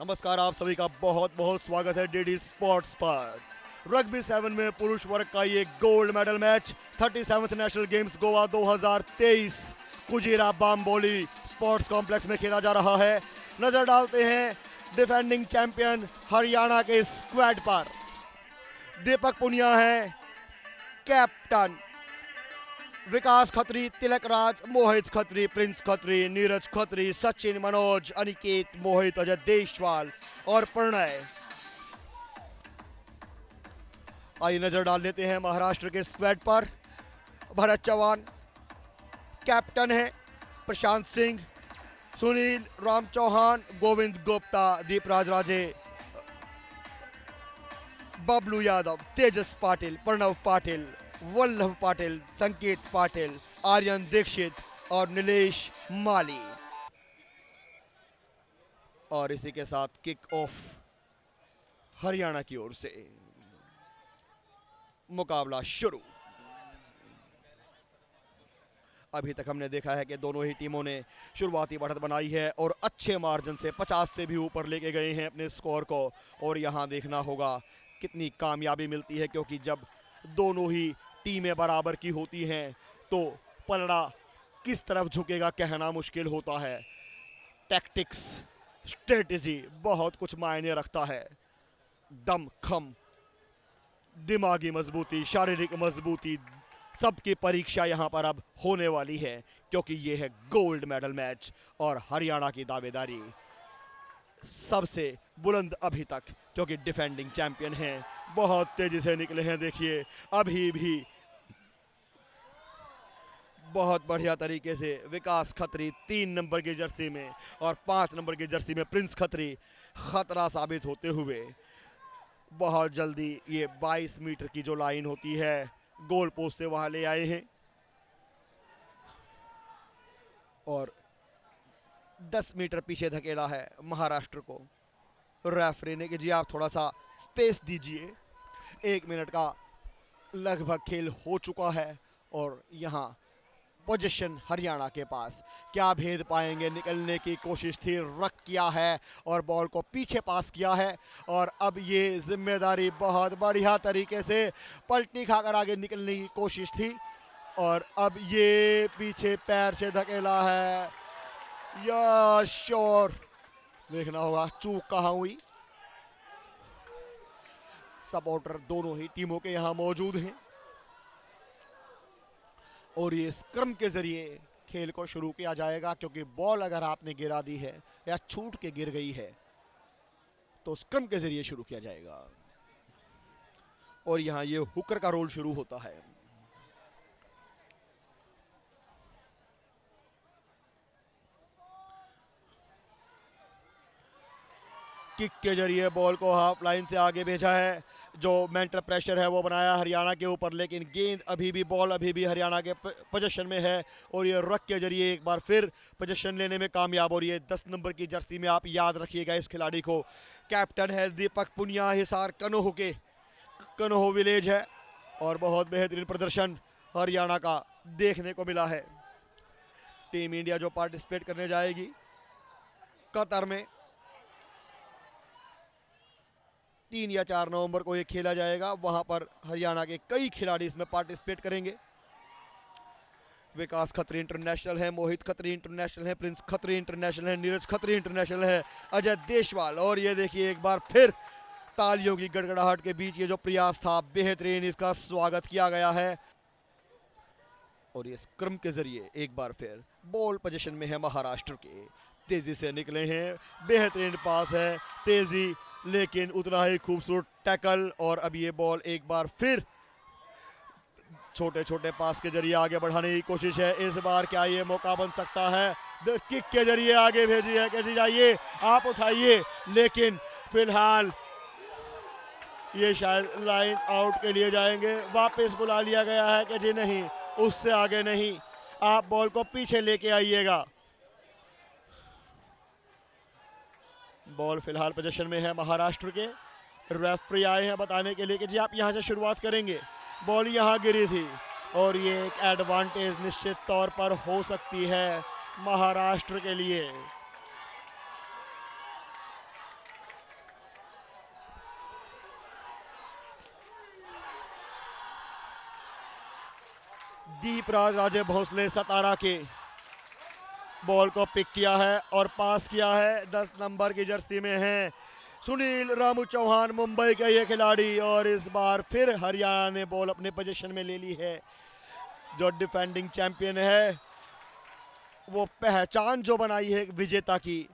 नमस्कार, आप सभी का बहुत बहुत स्वागत है डीडी स्पोर्ट्स पर। रग्बी 7 में पुरुष वर्ग का ये gold medal match 37th national games Goa 2023 Cujira Bambolim sports complex में खेला जा रहा है। नजर डालते हैं डिफेंडिंग चैंपियन हरियाणा के स्क्वाड पर। दीपक पुनिया है कैप्टन, विकास खत्री, तिलक राज, मोहित खत्री, प्रिंस खत्री, नीरज खत्री, सचिन, मनोज, अनिकेत, मोहित, अजय देशवाल और प्रणय। आइए नजर डाल लेते हैं महाराष्ट्र के स्क्वाड पर। भरत चौहान कैप्टन है, प्रशांत सिंह, सुनील, राम चौहान, गोविंद गुप्ता, दीपराज राजे, बबलू यादव, तेजस पाटिल, प्रणव पाटिल, वल्लभ पाटिल, संकेत पाटिल, आर्यन दीक्षित और नीलेश माली। और इसी के साथ किक ऑफ हरियाणा की ओर से मुकाबला शुरू। अभी तक हमने देखा है कि दोनों ही टीमों ने शुरुआती बढ़त बनाई है और अच्छे मार्जिन से 50 से भी ऊपर लेके गए हैं अपने स्कोर को। और यहां देखना होगा कितनी कामयाबी मिलती है, क्योंकि जब दोनों ही टीमें बराबर की होती हैं तो पलड़ा किस तरफ झुकेगा कहना मुश्किल होता है। टैक्टिक्स, स्ट्रेटेजी बहुत कुछ मायने रखता है। दम खम, दिमागी मजबूती, शारीरिक मजबूती, सबकी परीक्षा यहां पर अब होने वाली है, क्योंकि यह है गोल्ड मेडल मैच और हरियाणा की दावेदारी सबसे बुलंद अभी तक, क्योंकि डिफेंडिंग चैंपियन हैं। बहुत तेजी से निकले हैं, देखिए अभी भी बहुत बढ़िया तरीके से विकास खत्री 3 नंबर की जर्सी में और 5 नंबर की जर्सी में प्रिंस खत्री खतरा साबित होते हुए बहुत जल्दी ये 22 मीटर की जो लाइन होती है गोल पोस्ट से वहां ले आए हैं। और 10 मीटर पीछे धकेला है महाराष्ट्र को रेफरी ने कि जी आप थोड़ा सा स्पेस दीजिए। 1 मिनट का लगभग खेल हो चुका है और यहां पोजीशन हरियाणा के पास। क्या भेद पाएंगे, निकलने की कोशिश थी, रख किया है और बॉल को पीछे पास किया है। और अब ये जिम्मेदारी बहुत बढ़िया तरीके से पलटी खाकर आगे निकलने की कोशिश थी और अब ये पीछे पैर से धकेला है। या श्योर, देखना होगा चूक कहां हुई। सपोर्टर दोनों ही टीमों के यहां मौजूद हैं और ये स्क्रम के जरिए खेल को शुरू किया जाएगा, क्योंकि बॉल अगर आपने गिरा दी है या छूट के गिर गई है तो स्क्रम के जरिए शुरू किया जाएगा। और यहां ये हुकर का रोल शुरू होता है। किक के जरिए बॉल को हाफ लाइन से आगे भेजा है। जो मेंटल प्रेशर है वो बनाया हरियाणा के ऊपर, लेकिन गेंद अभी भी, बॉल अभी भी हरियाणा के पोजीशन में है और ये रख के जरिए एक बार फिर पोजीशन लेने में कामयाब हो रही है। 10 नंबर की जर्सी में आप याद रखिएगा इस खिलाड़ी को। कैप्टन है दीपक पुनिया, हिसार कनोह के, कनोह विलेज है और बहुत बेहतरीन प्रदर्शन हरियाणा का देखने को मिला है। टीम इंडिया जो पार्टिसिपेट करने जाएगी कतर में 3 या 4 नवंबर को ये खेला जाएगा, वहां पर हरियाणा के कई खिलाड़ी इसमें पार्टिसिपेट करेंगे। विकास खत्री इंटरनेशनल है, मोहित खत्री इंटरनेशनल है, प्रिंस खत्री इंटरनेशनल है, नीरज खत्री इंटरनेशनल है, अजय देशवाल। और ये देखिए एक बार फिर तालियों की गड़गड़ाहट के बीच ये जो प्रयास था बेहतरीन, इसका स्वागत किया गया है। और ये स्क्रम के जरिए एक बार फिर बॉल पोजीशन में है महाराष्ट्र के, तेजी से निकले हैं, बेहतरीन पास है, तेजी लेकिन उतना ही खूबसूरत टैकल। और अब ये बॉल एक बार फिर छोटे छोटे पास के जरिए आगे बढ़ाने की कोशिश है। इस बार क्या ये मौका बन सकता है? किक के जरिए आगे भेजी है, कैसी जाइए आप उठाइए, लेकिन फिलहाल ये शायद लाइन आउट के लिए जाएंगे। वापस बुला लिया गया है कि जी नहीं, उससे आगे नहीं, आप बॉल को पीछे लेके आइएगा। बॉल फिलहाल पोजीशन में है महाराष्ट्र के। रेफरी आए हैं बताने के लिए कि जी आप यहां से शुरुआत करेंगे। बॉल यहां गिरी थी और ये एक एडवांटेज निश्चित तौर पर हो सकती है महाराष्ट्र के लिए। दीपराज राजे भोसले सतारा के बॉल को पिक किया है और पास किया है। 10 नंबर की जर्सी में है सुनील रामू चौहान, मुंबई का ये खिलाड़ी, और इस बार फिर हरियाणा ने बॉल अपने पोजीशन में ले ली है। जो डिफेंडिंग चैंपियन है वो पहचान जो बनाई है विजेता की,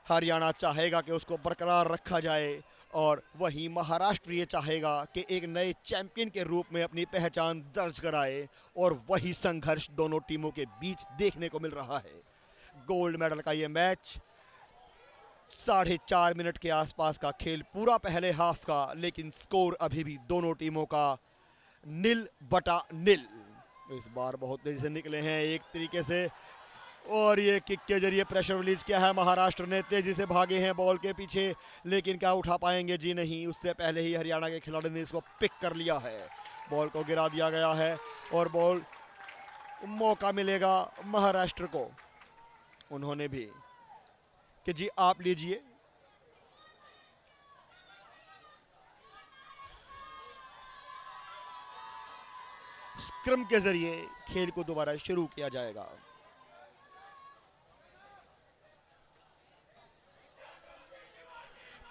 हरियाणा चाहेगा कि उसको बरकरार रखा जाए, और वही महाराष्ट्र ये चाहेगा कि एक नए चैंपियन के रूप में अपनी पहचान दर्ज कराए, और वही संघर्ष दोनों टीमों के बीच देखने को मिल रहा है। गोल्ड मेडल का ये मैच 4.5 मिनट के आसपास का खेल पूरा पहले हाफ का, लेकिन स्कोर अभी भी दोनों टीमों का 0-0। इस बार बहुत तेजी से निकले हैं एक तरीके से, और ये किक के जरिए प्रेशर रिलीज किया है महाराष्ट्र ने। तेजी से भागे हैं बॉल के पीछे, लेकिन क्या उठा पाएंगे? जी नहीं, उससे पहले ही हरियाणा के खिलाड़ी ने इसको पिक कर लिया है। बॉल को गिरा दिया गया है और बॉल मौका मिलेगा महाराष्ट्र को। उन्होंने भी कि जी आप लीजिए। स्क्रम के जरिए खेल को दोबारा शुरू किया जाएगा।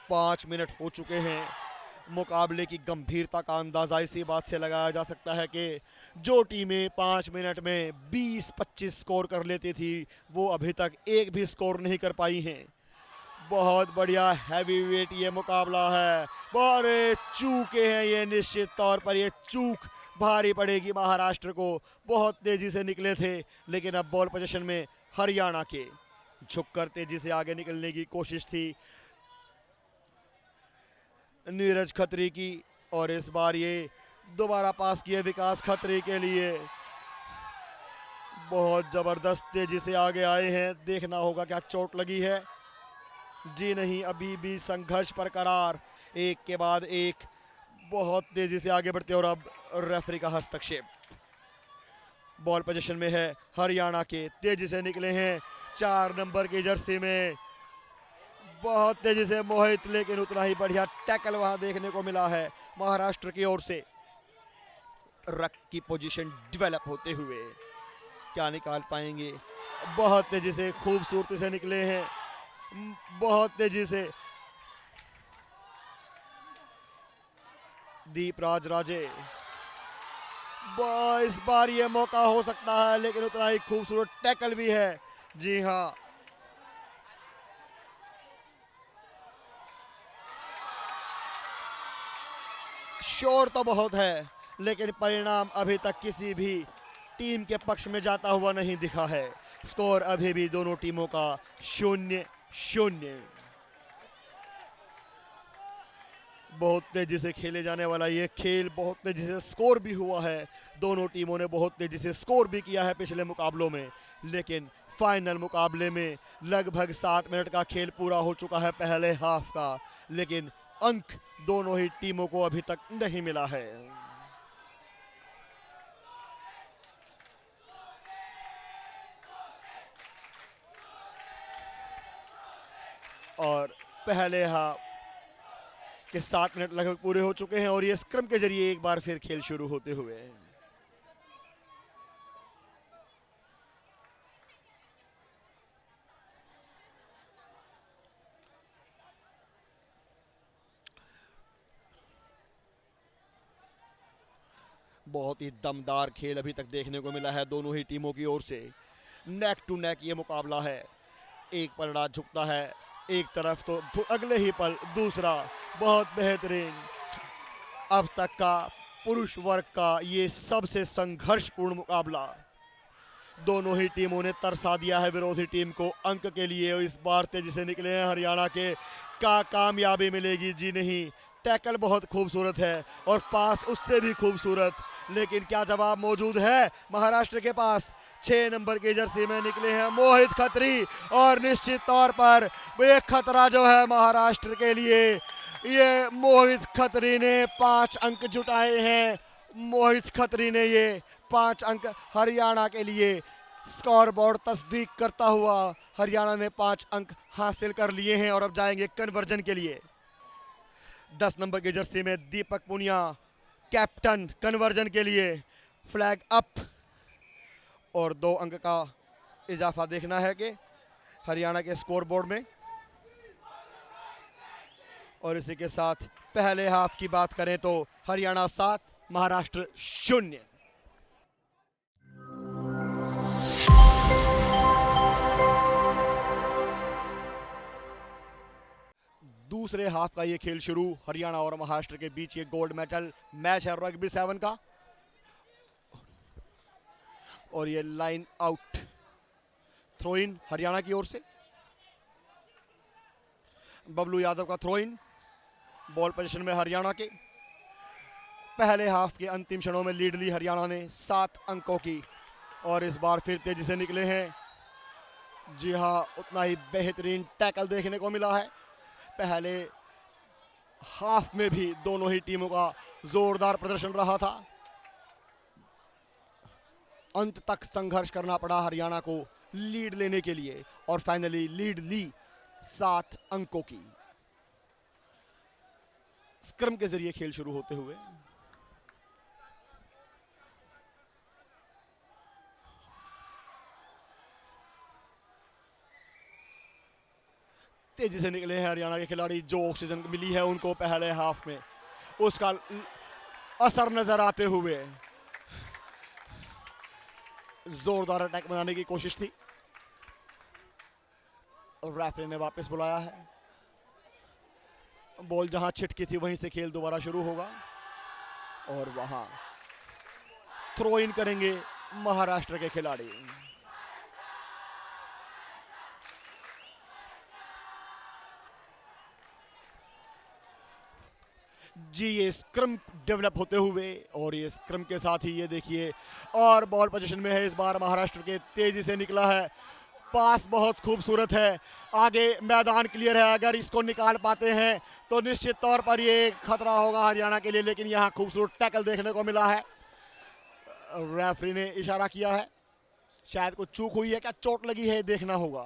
पांच मिनट हो चुके हैं। मुकाबले की गंभीरता का अंदाजा इसी बात से लगाया जा सकता है कि जो टीमें 5 मिनट में 20-25 स्कोर कर लेती थी वो अभी तक एक भी स्कोर नहीं कर पाई हैं। बहुत बढ़िया हैवी वेट ये मुकाबला है। बड़े चूके हैं ये, निश्चित तौर पर ये चूक भारी पड़ेगी महाराष्ट्र को। बहुत तेजी से निकले थे, लेकिन अब बॉल पोजीशन में हरियाणा के। झुककर तेजी से आगे निकलने की कोशिश थी नीरज खत्री की, और इस बार ये दोबारा पास किए विकास खत्री के लिए। बहुत जबरदस्त तेजी से आगे आए हैं। देखना होगा क्या चोट लगी है। जी नहीं, अभी भी संघर्ष बरकरार, एक के बाद एक बहुत तेजी से आगे बढ़ते, और अब रेफरी का हस्तक्षेप। बॉल पोजीशन में है हरियाणा के, तेजी से निकले हैं 4 नंबर की जर्सी में, बहुत तेजी से मोहित, लेकिन उतना ही बढ़िया टैकल वहां देखने को मिला है महाराष्ट्र की ओर से। रक की पोजीशन डेवलप होते हुए क्या निकाल पाएंगे? बहुत तेजी से खूबसूरती से निकले हैं, बहुत तेजी से दीपराज राजे। इस बार ये मौका हो सकता है, लेकिन उतना ही खूबसूरत टैकल भी है। जी हाँ, शोर तो बहुत है, लेकिन परिणाम अभी तक किसी भी टीम के पक्ष में जाता हुआ नहीं दिखा है। स्कोर अभी भी दोनों टीमों का 0-0। बहुत तेजी से खेले जाने वाला ये खेल, बहुत तेजी से स्कोर भी हुआ है। दोनों टीमों ने बहुत तेजी से स्कोर भी किया है पिछले मुकाबलों में, लेकिन फाइनल मुकाबले में लगभग 7 मिनट का खेल पूरा हो चुका है पहले हाफ का, लेकिन अंक दोनों ही टीमों को अभी तक नहीं मिला है। और पहले हाफ के 7 मिनट लगभग पूरे हो चुके हैं, और ये स्क्रम के जरिए एक बार फिर खेल शुरू होते हुए। बहुत ही दमदार खेल अभी तक देखने को मिला है दोनों ही टीमों की ओर से। नेक टू नेक ये मुकाबला है। एक पलड़ा झुकता है एक तरफ तो अगले ही पल दूसरा। बहुत बेहतरीन अब तक का पुरुष वर्ग का ये सबसे संघर्षपूर्ण मुकाबला। दोनों ही टीमों ने तरसा दिया है विरोधी टीम को अंक के लिए। इस बार तेजी से निकले हैं हरियाणा के, का कामयाबी मिलेगी? जी नहीं। टैकल बहुत खूबसूरत है और पास उससे भी खूबसूरत, लेकिन क्या जवाब मौजूद है महाराष्ट्र के पास? 6 नंबर की जर्सी में निकले हैं मोहित खत्री, और निश्चित तौर पर एक खतरा जो है महाराष्ट्र के लिए। ये मोहित खत्री ने 5 अंक जुटाए हैं। मोहित खत्री ने ये 5 अंक हरियाणा के लिए। स्कोर बोर्ड तस्दीक करता हुआ हरियाणा ने 5 अंक हासिल कर लिए हैं, और अब जाएंगे कन्वर्जन के लिए। 10 नंबर की जर्सी में दीपक पुनिया कैप्टन कन्वर्जन के लिए। फ्लैग अप और 2 अंक का इजाफा देखना है कि हरियाणा के स्कोर बोर्ड में। और इसी के साथ पहले हाफ की बात करें तो हरियाणा 7 महाराष्ट्र 0। दूसरे हाफ का ये खेल शुरू हरियाणा और महाराष्ट्र के बीच ये गोल्ड मेडल मैच है रग्बी 7 का। और ये line out throw in Haryana की ओर से। बबलू यादव का थ्रो इन। बॉल पोजीशन में हरियाणा के। पहले हाफ के अंतिम क्षणों में लीड ली हरियाणा ने 7 अंकों की और इस बार फिर तेजी से निकले हैं। जी हां, उतना ही बेहतरीन टैकल देखने को मिला है। पहले हाफ में भी दोनों ही टीमों का जोरदार प्रदर्शन रहा था। अंत तक संघर्ष करना पड़ा हरियाणा को लीड लेने के लिए और फाइनली लीड ली 7 अंकों की। स्क्रम के जरिए खेल शुरू होते हुए तेजी से निकले हैं हरियाणा के खिलाड़ी। जो ऑक्सीजन मिली है उनको पहले हाफ में, उसका असर नजर आते हुए जोरदार अटैक बनाने की कोशिश थी। रेफरी ने वापस बुलाया है। बॉल जहां छिटकी थी वहीं से खेल दोबारा शुरू होगा और वहां थ्रो इन करेंगे महाराष्ट्र के खिलाड़ी। जी, ये स्क्रम डेवलप होते हुए और ये स्क्रम के साथ ही ये देखिए और बॉल पोजीशन में है इस बार महाराष्ट्र के। तेजी से निकला है, पास बहुत खूबसूरत है। आगे मैदान क्लियर है, अगर इसको निकाल पाते हैं तो निश्चित तौर पर ये खतरा होगा हरियाणा के लिए, लेकिन यहाँ खूबसूरत टैकल देखने को मिला है। रेफरी ने इशारा किया है, शायद कुछ चूक हुई है, क्या चोट लगी है देखना होगा।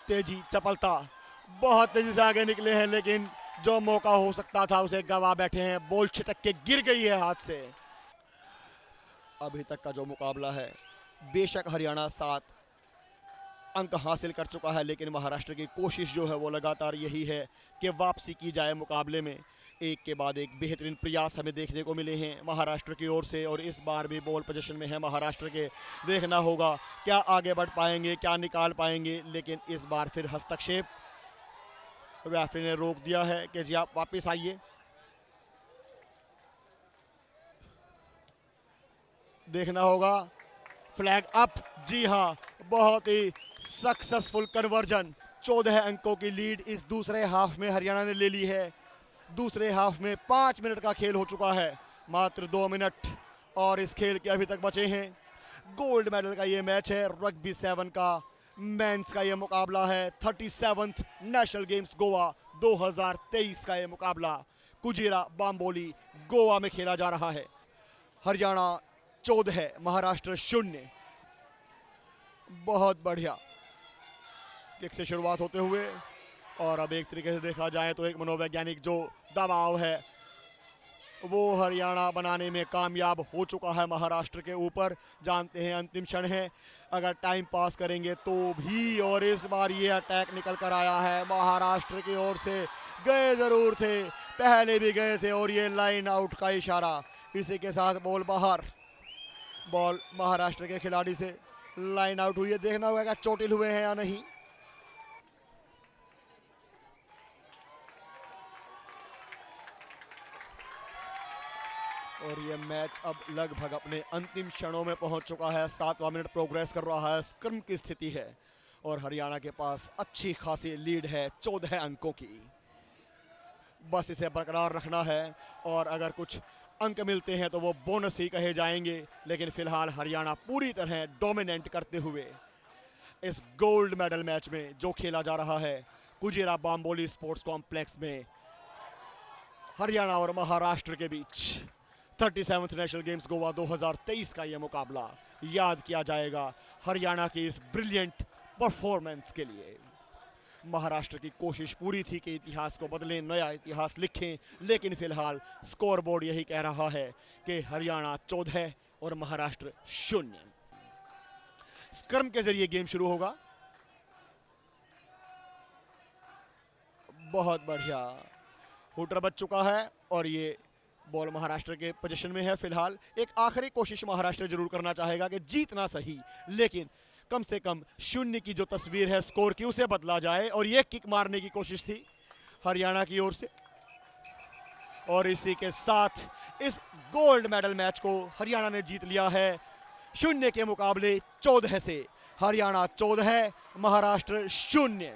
तेजी, चपलता, बहुत तेजी से आगे निकले हैं लेकिन जो मौका हो सकता था उसे गवा बैठे हैं। बॉल छिटक के गिर गई है हाथ से। अभी तक का जो मुकाबला है, बेशक हरियाणा 7 अंक हासिल कर चुका है लेकिन महाराष्ट्र की कोशिश जो है वो लगातार यही है कि वापसी की जाए मुकाबले में। एक के बाद एक बेहतरीन प्रयास हमें देखने को मिले हैं महाराष्ट्र की ओर से और इस बार भी बॉल पोजीशन में है महाराष्ट्र के। देखना होगा क्या आगे बढ़ पाएंगे, क्या निकाल पाएंगे, लेकिन इस बार फिर हस्तक्षेप रेफरी ने रोक दिया है कि जी आप वापस आइए। देखना होगा फ्लैग अप। जी हां, बहुत ही सक्सेसफुल कन्वर्जन। 14 अंकों की लीड इस दूसरे हाफ में हरियाणा ने ले ली है। दूसरे हाफ में 5 मिनट का खेल हो चुका है, मात्र 2 मिनट और इस खेल के अभी तक बचे हैं। गोल्ड मेडल का ये मैच है रग्बी 7 का। मेंस का ये मुकाबला है 37th नेशनल गेम्स गोवा 2023 का ये मुकाबला कुजीरा बाम्बोली गोवा में खेला जा रहा है। हरियाणा 14 महाराष्ट्र 0। बहुत बढ़िया किक से शुरुआत होते हुए और अब एक तरीके से देखा जाए तो एक मनोवैज्ञानिक जो दबाव है वो हरियाणा बनाने में कामयाब हो चुका है महाराष्ट्र के ऊपर। जानते हैं अंतिम क्षण है, अगर टाइम पास करेंगे तो भी। और इस बार ये अटैक निकल कर आया है महाराष्ट्र की ओर से। गए जरूर थे, पहले भी गए थे और ये लाइन आउट का इशारा। इसी के साथ बॉल बाहर। बॉल महाराष्ट्र के खिलाड़ी से लाइन आउट हुई है। देखना होगा चोटिल हुए हैं या नहीं। और ये मैच अब लगभग अपने अंतिम क्षणों में पहुंच चुका है। 7वां मिनट प्रोग्रेस कर रहा है, स्क्रम की स्थिति है और हरियाणा के पास अच्छी खासी लीड है 14 अंकों की। बस इसे बरकरार रखना है और अगर कुछ अंक मिलते हैं तो वो बोनस ही कहे जाएंगे, लेकिन फिलहाल हरियाणा पूरी तरह डोमिनेंट करते हुए इस गोल्ड मेडल मैच में जो खेला जा रहा है कुजीरा बाम्बोली स्पोर्ट्स कॉम्प्लेक्स में हरियाणा और महाराष्ट्र के बीच 37th नेशनल गेम्स गोवा 2023 का यह मुकाबला याद किया जाएगा हरियाणा की इस ब्रिलियंट परफॉर्मेंस के लिए। महाराष्ट्र की कोशिश पूरी थी कि इतिहास को बदलें, नया इतिहास लिखें, लेकिन फिलहाल स्कोर बोर्ड यही कह रहा है कि हरियाणा 14 और महाराष्ट्र 0। स्क्रम के जरिए गेम शुरू होगा। बहुत बढ़िया, हुटर बच चुका है और ये बॉल महाराष्ट्र के पोजीशन में है। फिलहाल एक आखिरी कोशिश महाराष्ट्र जरूर करना चाहेगा कि जीतना सही, लेकिन कम से कम 0 की जो तस्वीर है स्कोर की उसे बदला जाए, और ये किक मारने की कोशिश थी हरियाणा की ओर से। और इसी के साथ इस गोल्ड मेडल मैच को हरियाणा ने जीत लिया है 0 के मुकाबले 14 से। हरियाणा 14, महाराष्ट्र 0।